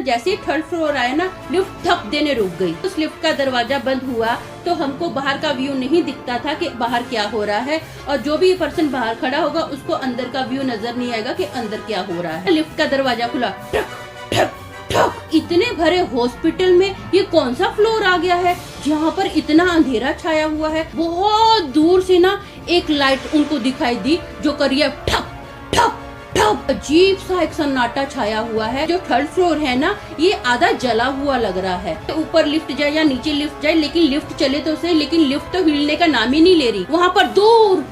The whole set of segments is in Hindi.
जैसे ही थर्ड फ्लोर आया ना, लिफ्ट थप देने रुक गई। उस लिफ्ट का दरवाजा बंद हुआ तो हमको बाहर का व्यू नहीं दिखता था कि बाहर क्या हो रहा है, और जो भी पर्सन बाहर खड़ा होगा उसको अंदर का व्यू नजर नहीं आएगा कि अंदर क्या हो रहा है। लिफ्ट का दरवाजा खुला, ठक ठक ठक। इतने भरे हॉस्पिटल में ये कौन सा फ्लोर आ गया है जहाँ पर इतना अंधेरा छाया हुआ है। बहुत दूर से ना एक लाइट उनको दिखाई दी जो करिए ठक ठक ठक। अजीब सा एक सन्नाटा छाया हुआ है। जो थर्ड फ्लोर है ना, ये आधा जला हुआ लग रहा है। ऊपर लिफ्ट जाए या नीचे लिफ्ट जाए, लेकिन लिफ्ट चले तो सही, लेकिन लिफ्ट तो हिलने का नाम ही नहीं ले रही। वहाँ पर दूर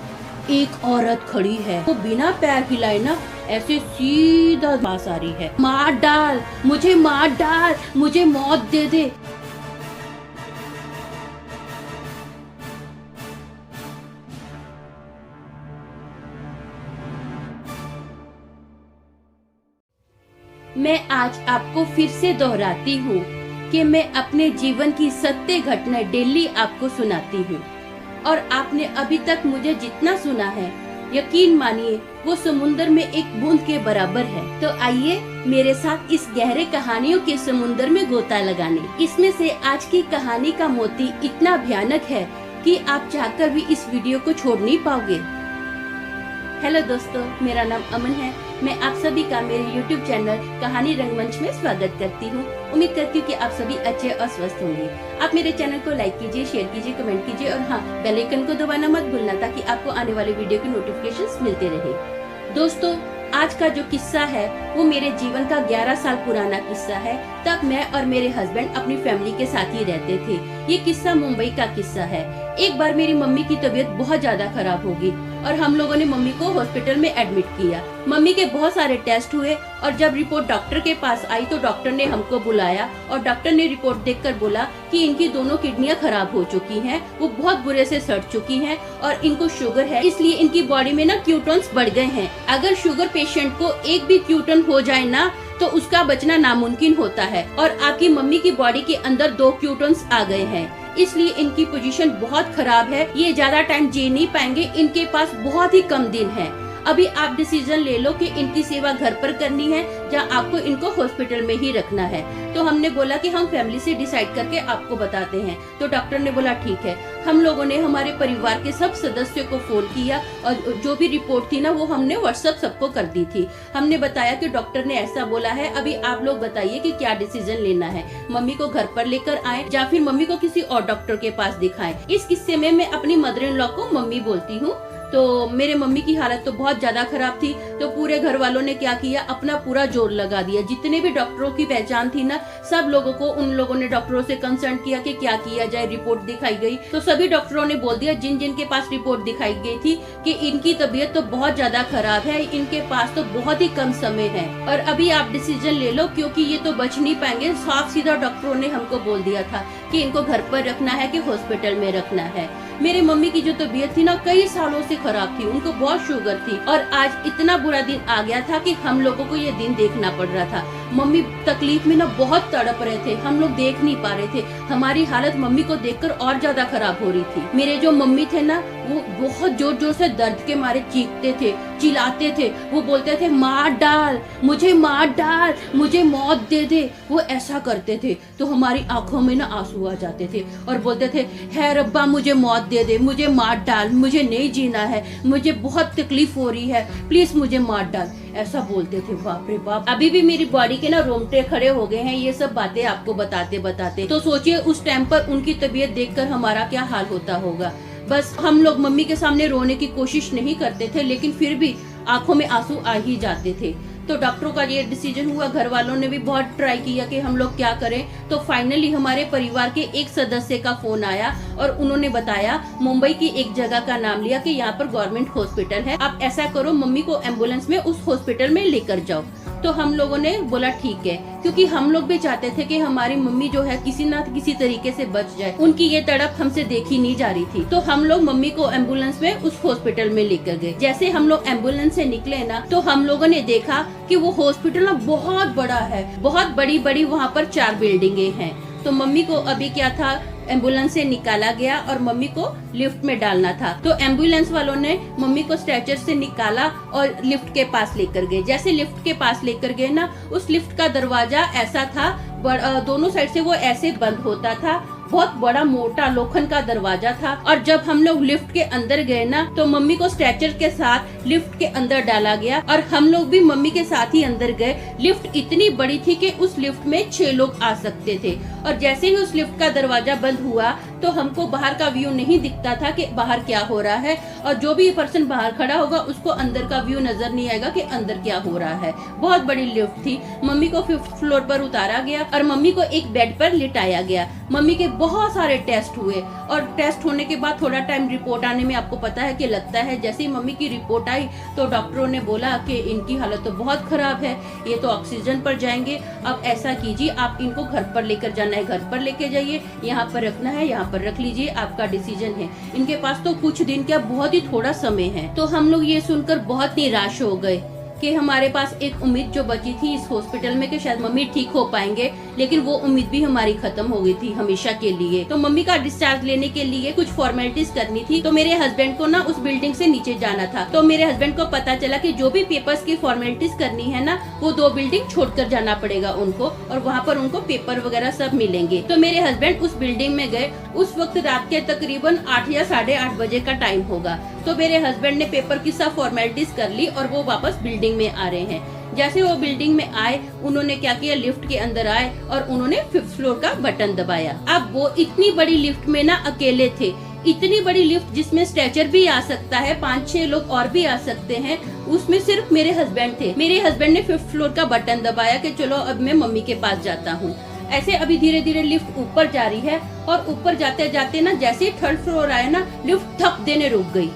एक औरत खड़ी है, वो बिना पैर हिलाए ना ऐसे सीधा पास आ रही है। मार डाल मुझे, मार डाल मुझे, मौत दे दे। मैं आज आपको फिर से दोहराती हूँ कि मैं अपने जीवन की सत्य घटना डेली आपको सुनाती हूँ, और आपने अभी तक मुझे जितना सुना है, यकीन मानिए वो समुंदर में एक बूंद के बराबर है। तो आइए मेरे साथ इस गहरे कहानियों के समुंदर में गोता लगाने। इसमें से आज की कहानी का मोती इतना भयानक है कि आप चाहकर भी इस वीडियो को छोड़ नहीं पाओगे। हेलो दोस्तों, मेरा नाम अमन है। मैं आप सभी का मेरे YouTube चैनल कहानी रंगमंच में स्वागत करती हूँ। उम्मीद करती हूँ कि आप सभी अच्छे और स्वस्थ होंगे। आप मेरे चैनल को लाइक कीजिए, शेयर कीजिए, कमेंट कीजिए, और हाँ, बेल आइकन को दबाना मत भूलना ताकि आपको आने वाले वीडियो की नोटिफिकेशंस मिलते रहे। दोस्तों, आज का जो किस्सा है वो मेरे जीवन का 11 साल पुराना किस्सा है। तब मैं और मेरे हस्बैंड अपनी फैमिली के साथ ही रहते थे। ये किस्सा मुंबई का किस्सा है। एक बार मेरी मम्मी की तबीयत बहुत ज्यादा खराब हो गई और हम लोगों ने मम्मी को हॉस्पिटल में एडमिट किया। मम्मी के बहुत सारे टेस्ट हुए और जब रिपोर्ट डॉक्टर के पास आई तो डॉक्टर ने हमको बुलाया और डॉक्टर ने रिपोर्ट देखकर बोला कि इनकी दोनों किडनियां खराब हो चुकी हैं, वो बहुत बुरे से सड़ चुकी हैं और इनको शुगर है, इसलिए इनकी बॉडी में ना क्यूटोन्स बढ़ गए हैं। अगर शुगर पेशेंट को एक भी क्यूटन हो जाए ना तो उसका बचना नामुमकिन होता है, और आपकी मम्मी की बॉडी के अंदर 2 क्यूटोन्स आ गए हैं, इसलिए इनकी पोजीशन बहुत खराब है। ये ज्यादा टाइम जी नहीं पाएंगे, इनके पास बहुत ही कम दिन है। अभी आप डिसीजन ले लो कि इनकी सेवा घर पर करनी है या आपको इनको हॉस्पिटल में ही रखना है। तो हमने बोला कि हम फैमिली से डिसाइड करके आपको बताते हैं। तो डॉक्टर ने बोला ठीक है। हम लोगों ने हमारे परिवार के सब सदस्यों को फोन किया और जो भी रिपोर्ट थी ना वो हमने व्हाट्सएप सबको कर दी थी। हमने बताया कि डॉक्टर ने ऐसा बोला है, अभी आप लोग बताइए कि क्या डिसीजन लेना है, मम्मी को घर पर लेकर आए या फिर मम्मी को किसी और डॉक्टर के पास दिखाएं। इस किस्से में मैं अपनी मदर इन लॉ को मम्मी बोलती हूँ। तो मेरे मम्मी की हालत तो बहुत ज्यादा खराब थी, तो पूरे घर वालों ने क्या किया, अपना पूरा जोर लगा दिया। जितने भी डॉक्टरों की पहचान थी ना, सब लोगों को उन लोगों ने डॉक्टरों से कंसल्ट किया कि क्या किया जाए। रिपोर्ट दिखाई गई तो सभी डॉक्टरों ने बोल दिया, जिन जिन के पास रिपोर्ट दिखाई गई थी, कि इनकी तबीयत तो बहुत ज्यादा खराब है, इनके पास तो बहुत ही कम समय है और अभी आप डिसीजन ले लो क्योंकि ये तो बच नहीं पाएंगे। साफ सीधा डॉक्टरों ने हमको बोल दिया था कि इनको घर पर रखना है कि हॉस्पिटल में रखना है। मेरे मम्मी की जो तबीयत थी ना, कई सालों से खराब थी, उनको बहुत शुगर थी और आज इतना बुरा दिन आ गया था कि हम लोगों को ये दिन देखना पड़ रहा था। मम्मी तकलीफ में ना बहुत तड़प रहे थे, हम लोग देख नहीं पा रहे थे। हमारी हालत मम्मी को देखकर और ज्यादा खराब हो रही थी। मेरे जो मम्मी थे ना, वो बहुत जोर जोर से दर्द के मारे चीखते थे, चिल्लाते थे। वो बोलते थे, मार डाल मुझे, मार डाल मुझे, मौत दे दे। वो ऐसा करते थे तो हमारी आंखों में ना आंसू आ जाते थे और बोलते थे, है रब्बा मुझे मौत दे दे, मुझे मार डाल, मुझे नहीं जीना है, मुझे बहुत तकलीफ हो रही है, प्लीज मुझे मार डाल। ऐसा बोलते थे। बाप रे बाप, अभी भी मेरी बॉडी के ना रोंगटे खड़े हो गए हैं ये सब बातें आपको बताते बताते। तो सोचिए उस टाइम पर उनकी तबीयत देखकर हमारा क्या हाल होता होगा। बस हम लोग मम्मी के सामने रोने की कोशिश नहीं करते थे, लेकिन फिर भी आंखों में आंसू आ ही जाते थे। तो डॉक्टरों का ये डिसीजन हुआ, घर वालों ने भी बहुत ट्राई किया कि हम लोग क्या करें। तो फाइनली हमारे परिवार के एक सदस्य का फोन आया और उन्होंने बताया, मुंबई की एक जगह का नाम लिया कि यहाँ पर गवर्नमेंट हॉस्पिटल है, आप ऐसा करो मम्मी को एम्बुलेंस में उस हॉस्पिटल में लेकर जाओ। तो हम लोगों ने बोला ठीक है, क्योंकि हम लोग भी चाहते थे कि हमारी मम्मी जो है किसी ना किसी तरीके से बच जाए। उनकी ये तड़प हमसे देखी नहीं जा रही थी। तो हम लोग मम्मी को एम्बुलेंस में उस हॉस्पिटल में लेकर गए। जैसे हम लोग एम्बुलेंस से निकले ना, तो हम लोगों ने देखा कि वो हॉस्पिटल ना बहुत बड़ा है, बहुत बड़ी बड़ी वहाँ पर 4 बिल्डिंगे हैं। तो मम्मी को अभी क्या था, एम्बुलेंस से निकाला गया और मम्मी को लिफ्ट में डालना था। तो एम्बुलेंस वालों ने मम्मी को स्ट्रेचर से निकाला और लिफ्ट के पास लेकर गए। जैसे लिफ्ट के पास लेकर गए ना, उस लिफ्ट का दरवाजा ऐसा था, दोनों साइड से वो ऐसे बंद होता था, बहुत बड़ा मोटा लोखंड का दरवाजा था। और जब हम लोग लिफ्ट के अंदर गए ना, तो मम्मी को स्ट्रेचर के साथ लिफ्ट के अंदर डाला गया और हम लोग भी मम्मी के साथ ही अंदर गए। लिफ्ट इतनी बड़ी थी कि उस लिफ्ट में 6 लोग आ सकते थे। और जैसे ही उस लिफ्ट का दरवाजा बंद हुआ तो हमको बाहर का व्यू नहीं दिखता था कि बाहर क्या हो रहा है, और जो भी पर्सन बाहर खड़ा होगा उसको अंदर का व्यू नजर नहीं आएगा कि अंदर क्या हो रहा है। बहुत बड़ी लिफ्ट थी। मम्मी को 5th फ्लोर पर उतारा गया और मम्मी को एक बेड पर लिटाया गया। मम्मी के बहुत सारे टेस्ट हुए और टेस्ट होने के बाद थोड़ा टाइम रिपोर्ट आने में आपको पता है कि लगता है। जैसे ही मम्मी की रिपोर्ट आई तो डॉक्टरों ने बोला कि इनकी हालत तो बहुत खराब है, ये तो ऑक्सीजन पर जाएंगे। अब ऐसा कीजिए, आप इनको घर पर लेकर जाना है, घर पर लेके जाइए, यहाँ पर रखना है, यहाँ पर रख लीजिए, आपका डिसीजन है। इनके पास तो कुछ दिन क्या, बहुत ही थोड़ा समय है। तो हम लोग ये सुनकर बहुत निराश हो गए कि हमारे पास एक उम्मीद जो बची थी इस हॉस्पिटल में कि शायद मम्मी ठीक हो पाएंगे, लेकिन वो उम्मीद भी हमारी खत्म हो गई थी हमेशा के लिए। तो मम्मी का डिस्चार्ज लेने के लिए कुछ फॉर्मेलिटीज करनी थी। तो मेरे हस्बैंड को ना उस बिल्डिंग से नीचे जाना था। तो मेरे हस्बैंड को पता चला कि जो भी पेपर्स की फॉर्मेलिटीज करनी है ना, वो 2 बिल्डिंग छोड़कर जाना पड़ेगा उनको, और वहाँ पर उनको पेपर वगैरह सब मिलेंगे। तो मेरे हस्बैंड उस बिल्डिंग में गए। उस वक्त रात के तकरीबन 8 या 8:30 बजे का टाइम होगा। तो मेरे हस्बैंड ने पेपर की सब फॉर्मेलिटीज कर ली और वो वापस बिल्डिंग में आ रहे हैं। जैसे वो बिल्डिंग में आए, उन्होंने क्या किया, लिफ्ट के अंदर आए और उन्होंने 5th फ्लोर का बटन दबाया। अब वो इतनी बड़ी लिफ्ट में ना अकेले थे। इतनी बड़ी लिफ्ट जिसमें स्ट्रेचर भी आ सकता है, 5-6 लोग और भी आ सकते हैं, उसमें सिर्फ मेरे हस्बैंड थे। मेरे हस्बैंड ने 5th फ्लोर का बटन दबाया कि चलो अब मैं मम्मी के पास जाता हूँ। ऐसे अभी धीरे धीरे लिफ्ट ऊपर जा रही है और ऊपर जाते जाते ना, जैसे 3rd फ्लोर आया ना, लिफ्ट धप देने रुक गई।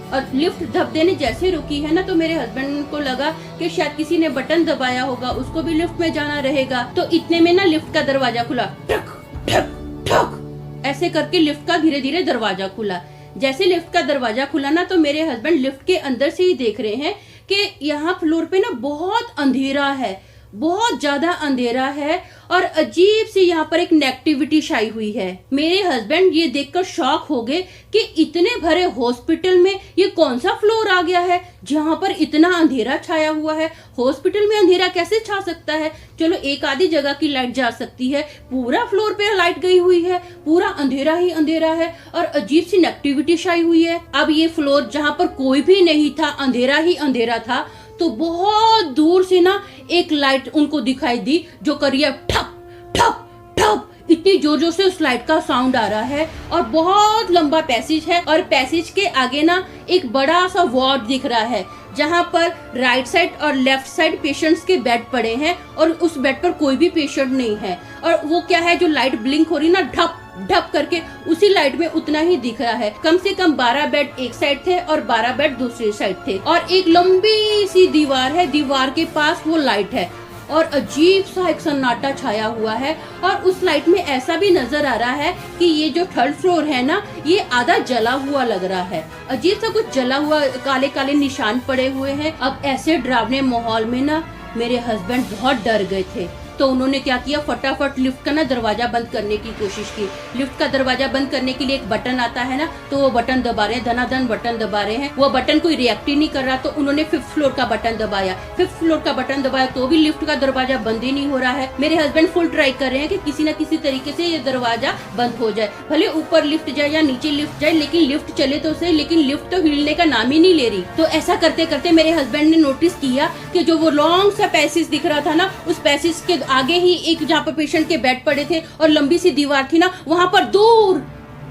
और लिफ्ट धप देने जैसे रुकी है ना, तो मेरे हस्बैंड को लगा कि शायद किसी ने बटन दबाया होगा, उसको भी लिफ्ट में जाना रहेगा। तो इतने में ना लिफ्ट का दरवाजा खुला, ठक ठक ठक ऐसे करके लिफ्ट का धीरे धीरे दरवाजा खुला। जैसे लिफ्ट का दरवाजा खुला ना, तो मेरे हस्बैंड लिफ्ट के अंदर से ही देख रहे हैं कि यहाँ फ्लोर पे ना बहुत अंधेरा है, बहुत ज्यादा अंधेरा है और अजीब सी यहाँ पर एक नेगेटिविटी छाई हुई है। मेरे हस्बैंड ये देखकर शॉक हो गए कि इतने भरे हॉस्पिटल में ये कौन सा फ्लोर आ गया है जहाँ पर इतना अंधेरा छाया हुआ है। हॉस्पिटल में अंधेरा कैसे छा सकता है? चलो एक आधी जगह की लाइट जा सकती है, पूरा फ्लोर पे लाइट गई हुई है, पूरा अंधेरा ही अंधेरा है और अजीब सी नेगेटिविटी छाई हुई है। अब ये फ्लोर जहाँ पर कोई भी नहीं था, अंधेरा ही अंधेरा था, तो बहुत दूर से ना एक लाइट उनको दिखाई दी जो करिए ठप ठप ठप, इतनी जोर जोर से उस लाइट का साउंड आ रहा है। और बहुत लंबा पैसेज है और पैसेज के आगे ना एक बड़ा सा वार्ड दिख रहा है जहाँ पर राइट साइड और लेफ्ट साइड पेशेंट्स के बेड पड़े हैं और उस बेड पर कोई भी पेशेंट नहीं है। और वो क्या है, जो लाइट ब्लिंक हो रही ना ढप ढप करके, उसी लाइट में उतना ही दिख रहा है। कम से कम 12 बेड एक साइड थे और 12 बेड दूसरी साइड थे और एक लंबी सी दीवार है, दीवार के पास वो लाइट है और अजीब सा एक सन्नाटा छाया हुआ है। और उस लाइट में ऐसा भी नजर आ रहा है कि ये जो 3rd फ्लोर है ना, ये आधा जला हुआ लग रहा है। अजीब सा कुछ जला हुआ, काले काले निशान पड़े हुए हैं। अब ऐसे डरावने माहौल में ना मेरे हस्बैंड बहुत डर गए थे। तो उन्होंने क्या किया, फटाफट लिफ्ट का ना दरवाजा बंद करने की कोशिश की। लिफ्ट का दरवाजा बंद करने के लिए एक बटन आता है ना, तो वो बटन दबा रहे हैं, धनाधन बटन दबा रहे हैं। वो बटन कोई रिएक्ट ही नहीं कर रहा, तो उन्होंने 5th फ्लोर का बटन दबाया। 5th फ्लोर का बटन दबाया तो भी लिफ्ट का दरवाजा बंद ही नहीं हो रहा है। मेरे हस्बैंड फुल ट्राई कर रहे हैं कि किसी न किसी तरीके से ये दरवाजा बंद हो जाए, भले ऊपर लिफ्ट जाए या नीचे लिफ्ट जाए, लेकिन लिफ्ट चले तो सही, लेकिन लिफ्ट तो हिलने का नाम ही नहीं ले रही। तो ऐसा करते करते मेरे हस्बैंड ने नोटिस किया कि जो वो लॉन्ग सा पैसेज दिख रहा था ना, उस पैसेज के आगे ही एक जहाँ पर पेशेंट के बेड पड़े थे और लंबी सी दीवार थी ना, वहां पर दूर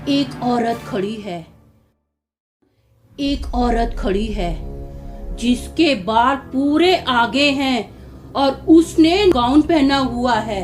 एक औरत खड़ी है। एक औरत खड़ी है जिसके बाल पूरे आगे हैं और उसने गाउन पहना हुआ है।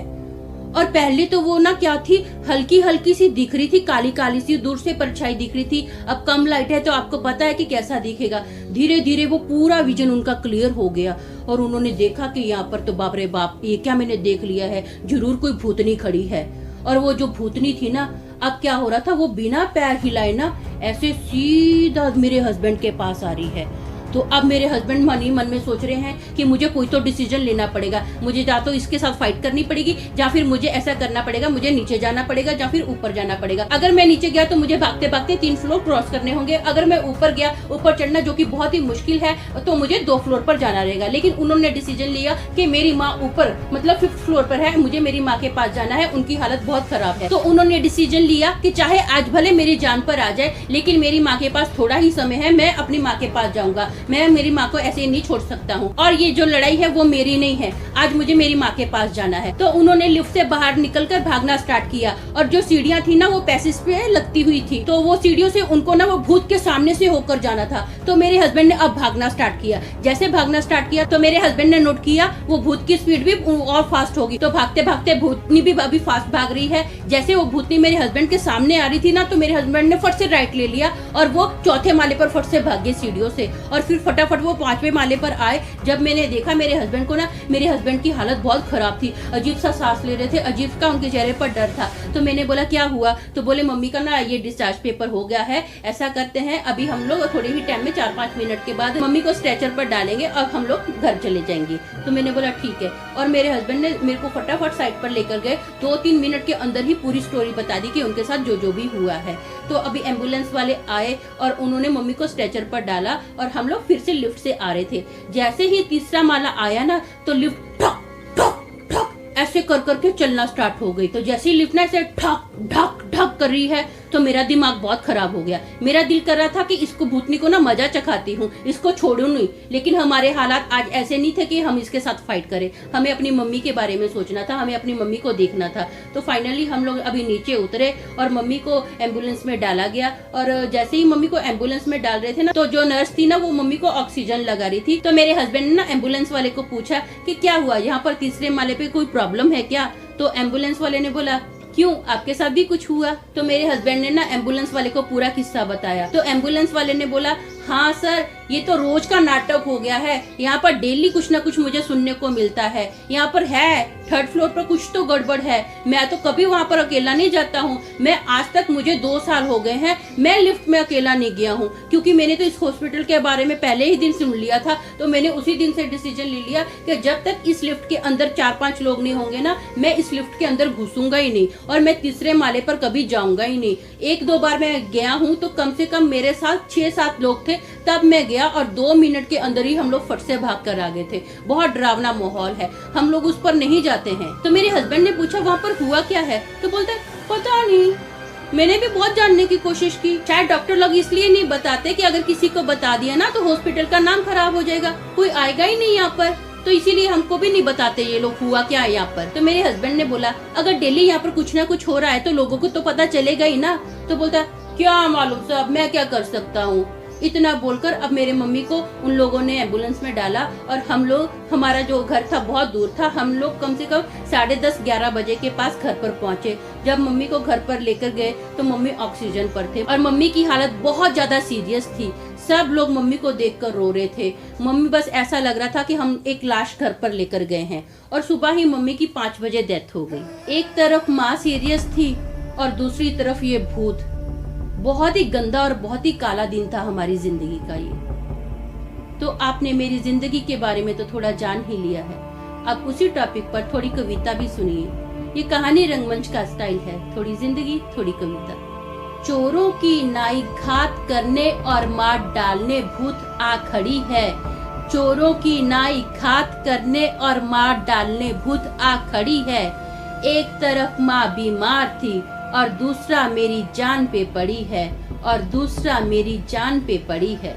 और पहले तो वो ना क्या थी, हल्की हल्की सी दिख रही थी, काली काली सी, दूर से परछाई दिख रही थी। अब कम लाइट है तो आपको पता है कि कैसा दिखेगा। धीरे धीरे वो पूरा विजन उनका क्लियर हो गया और उन्होंने देखा कि यहाँ पर तो बाप रे बाप, ये क्या मैंने देख लिया है, जरूर कोई भूतनी खड़ी है। और वो जो भूतनी थी ना, अब क्या हो रहा था, वो बिना पैर हिलाए ना ऐसे सीधा मेरे हस्बैंड के पास आ रही है। तो अब मेरे हस्बैंड मन ही मन में सोच रहे हैं कि मुझे कोई तो डिसीजन लेना पड़ेगा, मुझे या तो इसके साथ फाइट करनी पड़ेगी या फिर मुझे ऐसा करना पड़ेगा, मुझे नीचे जाना पड़ेगा या फिर ऊपर जाना पड़ेगा। अगर मैं नीचे गया तो मुझे भागते भागते 3 फ्लोर क्रॉस करने होंगे, अगर मैं ऊपर गया, ऊपर चढ़ना जो कि बहुत ही मुश्किल है, तो मुझे 2 फ्लोर पर जाना रहेगा। लेकिन उन्होंने डिसीजन लिया कि मेरी माँ ऊपर मतलब 5th फ्लोर पर है, मुझे मेरी माँ के पास जाना है, उनकी हालत बहुत खराब है। तो उन्होंने डिसीजन लिया कि चाहे आज भले मेरी जान पर आ जाए, लेकिन मेरी माँ के पास थोड़ा ही समय है, मैं अपनी माँ के पास जाऊंगा, मैं मेरी माँ को ऐसे नहीं छोड़ सकता हूँ। और ये जो लड़ाई है वो मेरी नहीं है, आज मुझे मेरी माँ के पास जाना है। तो उन्होंने लिफ्ट से बाहर निकलकर भागना स्टार्ट किया, और जो सीढ़ियाँ थी ना वो पैसेज पे लगती हुई थी, तो वो सीढ़ियों से उनको ना वो भूत के सामने से होकर जाना था। तो मेरे हस्बैंड ने अब भागना स्टार्ट किया। जैसे भागना स्टार्ट किया तो मेरे हस्बैंड ने नोट किया वो भूत की स्पीड भी और फास्ट होगी। तो भागते भागते भूतनी भी अभी फास्ट भाग रही है। जैसे वो भूतनी मेरे हस्बैंड के सामने आ रही थी ना, तो मेरे हस्बैंड ने फट से राइट ले लिया और वो 4थे माले पर फट से भाग गए सीढ़ियों से, और फिर फटाफट वो 5वें माले पर आए। जब मैंने देखा मेरे हस्बैंड को ना, मेरे हस्बैंड की हालत बहुत खराब थी, अजीब सा सांस ले रहे थे, अजीब का उनके चेहरे पर डर था। तो मैंने बोला क्या हुआ? तो बोले मम्मी का ना ये डिस्चार्ज पेपर हो गया है, ऐसा करते हैं अभी हम लोग थोड़े ही टाइम में 4-5 मिनट के बाद मम्मी को स्ट्रेचर पर डालेंगे और हम लोग घर चले जाएंगे। तो मैंने बोला ठीक है, और मेरे हस्बैंड ने मेरे को फटाफट साइड पर लेकर गए। 2-3 मिनट के अंदर ही पूरी स्टोरी बता दी कि उनके साथ जो जो भी हुआ है। तो अभी एम्बुलेंस वाले आए और उन्होंने मम्मी को स्ट्रेचर पर डाला, और हम लोग फिर से लिफ्ट से आ रहे थे। जैसे ही 3रा माला आया ना, तो लिफ्ट ठक ठक ठक ऐसे कर करके चलना स्टार्ट हो गई। तो जैसे ही लिफ्ट ना ऐसे ठक ढक ढक कर रही है, तो मेरा दिमाग बहुत खराब हो गया। मेरा दिल कर रहा था कि इसको भूतनी को ना मजा चखाती हूँ, इसको छोड़ू नहीं। लेकिन हमारे हालात आज ऐसे नहीं थे कि हम इसके साथ फाइट करें, हमें अपनी मम्मी के बारे में सोचना था, हमें अपनी मम्मी को देखना था। तो फाइनली हम लोग अभी नीचे उतरे और मम्मी को एम्बुलेंस में डाला गया। और जैसे ही मम्मी को एम्बुलेंस में डाल रहे थे ना, तो जो नर्स थी ना वो मम्मी को ऑक्सीजन लगा रही थी। तो मेरे हस्बैंड ने ना एम्बुलेंस वाले को पूछा कि क्या हुआ, यहाँ पर 3रे माले पे कोई प्रॉब्लम है क्या? तो एम्बुलेंस वाले ने बोला क्यों, आपके साथ भी कुछ हुआ? तो मेरे हस्बैंड ने ना एम्बुलेंस वाले को पूरा किस्सा बताया। तो एम्बुलेंस वाले ने बोला हाँ सर, ये तो रोज का नाटक हो गया है, यहाँ पर डेली कुछ ना कुछ मुझे सुनने को मिलता है। यहाँ पर है 3rd फ्लोर पर कुछ तो गड़बड़ है, मैं तो कभी वहाँ पर अकेला नहीं जाता हूँ। मैं आज तक, मुझे 2 साल हो गए हैं, मैं लिफ्ट में अकेला नहीं गया हूँ, क्योंकि मैंने तो इस हॉस्पिटल के बारे में पहले ही दिन सुन लिया था। तो मैंने उसी दिन से डिसीजन ले लिया कि जब तक इस लिफ्ट के अंदर 4-5 लोग नहीं होंगे ना, मैं इस लिफ्ट के अंदर घुसूंगा ही नहीं, और मैं 3रे माले पर कभी जाऊंगा ही नहीं। 1-2 बार मैं गया हूँ तो कम से कम मेरे साथ 6-7 लोग थे, तब मैं गया, और 2 मिनट के अंदर ही हम लोग फट से भाग कर आ गए थे। बहुत डरावना माहौल है, हम लोग उस पर नहीं जाते हैं। तो मेरे हस्बैंड ने पूछा वहाँ पर हुआ क्या है? तो बोलते पता नहीं, मैंने भी बहुत जानने की कोशिश की, शायद डॉक्टर लोग इसलिए नहीं बताते कि अगर किसी को बता दिया ना तो हॉस्पिटल का नाम खराब हो जाएगा, कोई आएगा ही नहीं यहाँ पर, तो इसीलिए हमको भी नहीं बताते ये लोग हुआ क्या है यहाँ पर। तो मेरे हस्बैंड ने बोला अगर डेली यहाँ पर कुछ ना कुछ हो रहा है तो लोगों को तो पता चलेगा ही ना। तो बोलता क्या मालूम साहब, मैं क्या कर सकता हूँ। इतना बोलकर अब मेरे मम्मी को उन लोगों ने एम्बुलेंस में डाला, और हम लोग, हमारा जो घर था बहुत दूर था, हम लोग कम से कम 10:30-11 बजे के पास घर पर पहुंचे। जब मम्मी को घर पर लेकर गए तो मम्मी ऑक्सीजन पर थे, और मम्मी की हालत बहुत ज्यादा सीरियस थी। सब लोग मम्मी को देखकर रो रहे थे। मम्मी बस ऐसा लग रहा था कि हम एक लाश घर पर लेकर गए हैं। और सुबह ही मम्मी की 5 बजे डेथ हो गई। एक तरफ माँ सीरियस थी और दूसरी तरफ ये भूत। बहुत ही गंदा और बहुत ही काला दिन था हमारी जिंदगी का ये। तो आपने मेरी जिंदगी के बारे में तो थोड़ा जान ही लिया है। अब उसी टॉपिक पर थोड़ी कविता भी सुनिए। ये कहानी रंगमंच का स्टाइल है, थोड़ी जिंदगी थोड़ी कविता। चोरों की नाई घात करने और मार डालने भूत आ खड़ी है। चोरों की नाई घात करने और मार डालने भूत आ खड़ी है। एक तरफ माँ बीमार थी और दूसरा मेरी जान पे पड़ी है, और दूसरा मेरी जान पे पड़ी है।